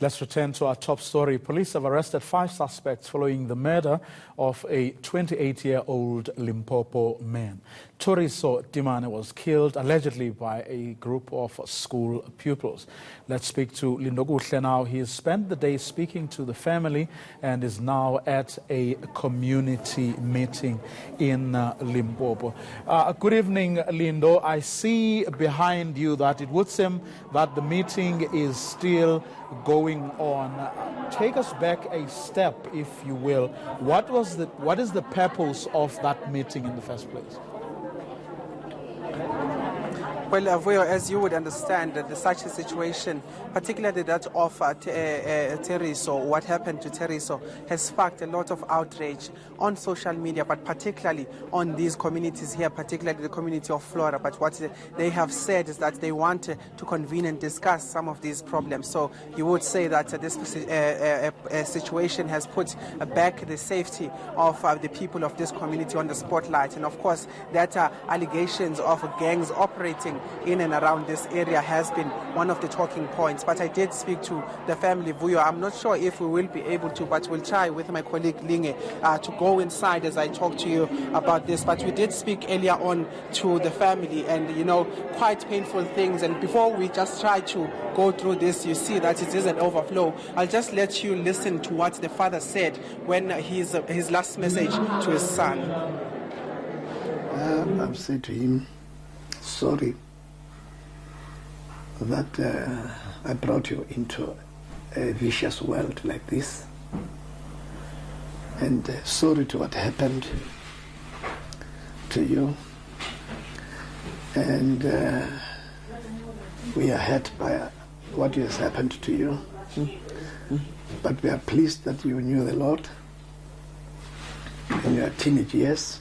Let's return to our top story. Police have arrested 5 suspects following the murder of a 28-year-old Limpopo man. Thoriso Themane was killed allegedly by a group of school pupils. Let's speak to Lindokuhle now. He has spent the day speaking to the family and is now at a community meeting in Limpopo. Good evening, Lindo. I see behind you that it would seem that the meeting is still going on. Take us back a step, if you will. What is the purpose of that meeting in the first place? Well, as you would understand, such a situation, particularly that of Thoriso, what happened to Thoriso, has sparked a lot of outrage on social media, but particularly on these communities here, particularly the community of Flora. But what they have said is that they want to convene and discuss some of these problems. So you would say that this situation has put back the safety of the people of this community on the spotlight. And of course, that allegations of gangs operating in and around this area has been one of the talking points. But I did speak to the family, Vuyo. I'm not sure if we will be able to, but we'll try with my colleague Linge to go inside as I talk to you about this. But we did speak earlier on to the family and, quite painful things. And before we just try to go through this, you see that it is an overflow. I'll just let you listen to what the father said when his last message to his son. I've said to him, sorry that I brought you into a vicious world like this, and sorry to what happened to you, and we are hurt by what has happened to you, but we are pleased that you knew the Lord in your teenage years,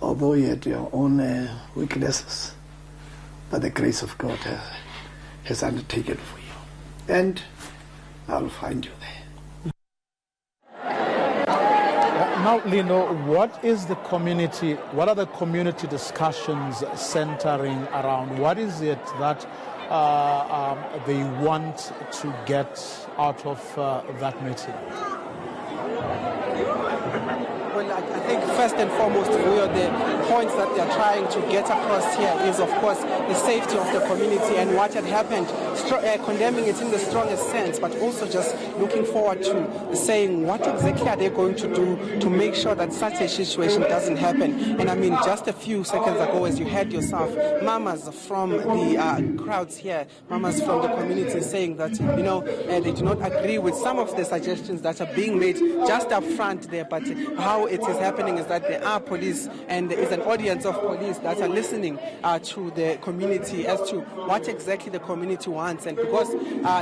although you had your own weaknesses, but the grace of God has undertaken for you, and I'll find you there. Now, Lino, what are the community discussions centering around? What is it that they want to get out of that meeting? Well, I think first and foremost, the points that they are trying to get across here is, of course, the safety of the community and what had happened, condemning it in the strongest sense, but also just looking forward to saying what exactly are they going to do to make sure that such a situation doesn't happen. And I mean, just a few seconds ago, as you heard yourself, mamas from the crowds here, mamas from the community saying that, they do not agree with some of the suggestions that are being made just up front there, but how it is happening is that there are police and there is an audience of police that are listening to the community as to what exactly the community wants, and because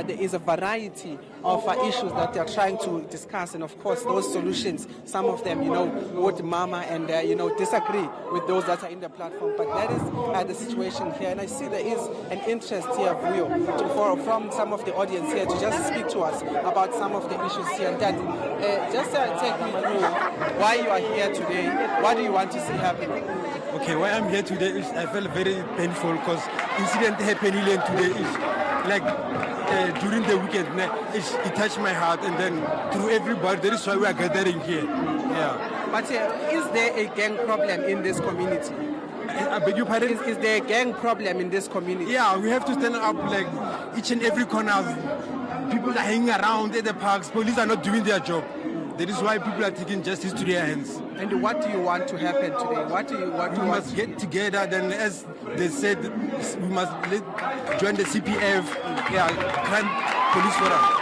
there is a variety of issues that they are trying to discuss, and of course those solutions, some of them would mama and disagree with those that are in the platform, but that is the situation here. And I see there is an interest here from some of the audience here to just speak to us about some of the issues here. And that just take me through why you are here today. What do you want to see happen? Okay, why I'm here today is I felt very painful because incident happening today is like during the weekend. It touched my heart, and then through everybody, that is why we are gathering here. Yeah. But is there a gang problem in this community? I beg your pardon? Is there a gang problem in this community? Yeah, we have to stand up like each and every corner. People are hanging around at the parks. Police are not doing their job. That is why people are taking justice to their hands. And what do you want to happen today? We must get together. Then, as they said, we must join the CPF, crime police for us,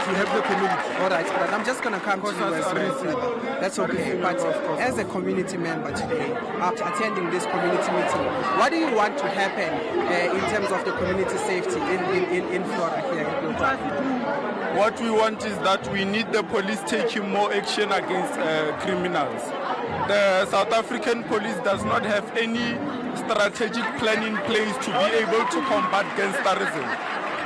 to help the community. All right, but I'm just going to come to you as well. That's okay. But as a community member today, after attending this community meeting, what do you want to happen in terms of the community safety in Flora here? What we want is that we need the police taking more action against criminals. The South African police does not have any strategic plan in place to be able to combat gangsterism.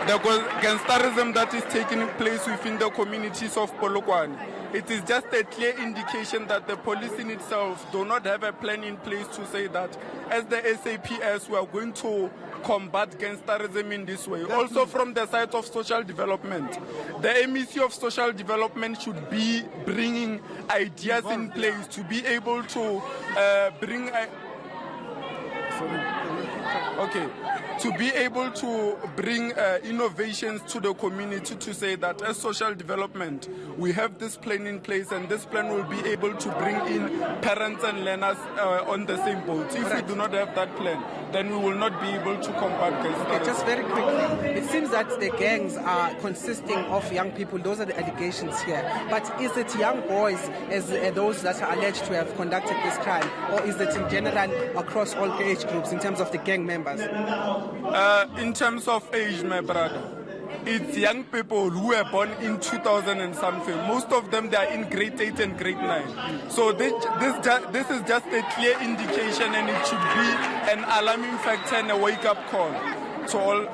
the gangsterism that is taking place within the communities of Polokwane. It is just a clear indication that the police in itself do not have a plan in place to say that as the SAPS we are going to combat gangsterism in this way. Also from the side of social development, the MEC of social development should be bringing ideas in place to be able to bring innovations to the community, to say that as social development we have this plan in place, and this plan will be able to bring in parents and learners on the same boat. If we do not have that plan, then we will not be able to combat gangsterism. Okay, just very quickly, it seems that the gangs are consisting of young people. Those are the allegations here. But is it young boys as those that are alleged to have conducted this crime, or is it in general across all age groups in terms of the gang members? In terms of age, my brother, it's young people who were born in 2000 and something. Most of them, they are in grade 8 and grade 9. So this is just a clear indication, and it should be an alarming factor and a wake-up call to all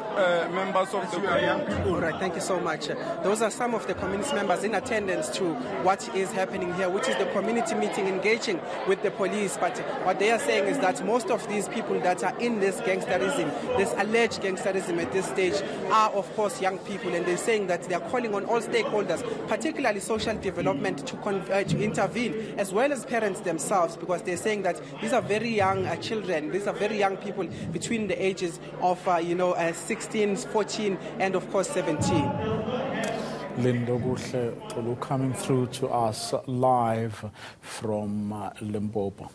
members of the young people. All right, thank you so much. Those are some of the community members in attendance to what is happening here, which is the community meeting engaging with the police. But what they are saying is that most of these people that are in this gangsterism, this alleged gangsterism at this stage, are of course young people, and they're saying that they are calling on all stakeholders, particularly social development, to intervene, as well as parents themselves, because they're saying that these are very young children, these are very young people between the ages of 16, 14, and of course 17. Lindokuhle Xulu coming through to us live from Limpopo.